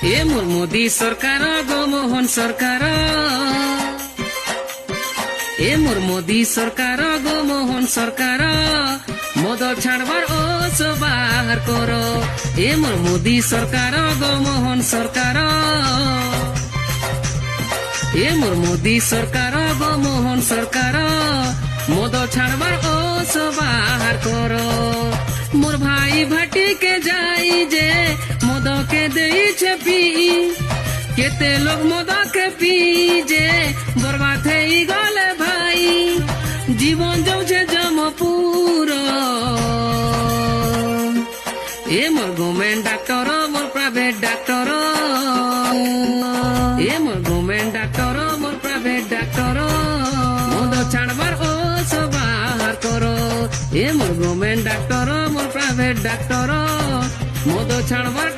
এ মোর মোদি সরকার গো মোহন সরকার, এ মোর মোদি সরকার গো মোহন সরকার, মদ ছাড়বার ওষ বাহার কর। এ মোর মোদি সরকার গো মোহন সরকার, এ মোর মোদি সরকার গো মোহন সরকার, মদ ছাড়বার ওষ বাহার কর। মোর ভাই ভাটিকে যাই যে মদকে দেইছে পি, কেতে লোক মদকে পি যে বরবাদ হই গলে ভাই, জীবন যাচ্ছে জমপুর। এ মোর গভর্নমেন্ট ডাক্তার মোর প্রাইভেট ডাক্তার, এ মোর গভর্নমেন্ট ডাক্তার মোর প্রাইভেট ডাক্তার, মদ ছাড়বার ওষ বাহার কর। এ মোর গভর্নমেন্ট ডাক্তার মোর প্রাইভেট ডাক্তার, মদ ছাড়বার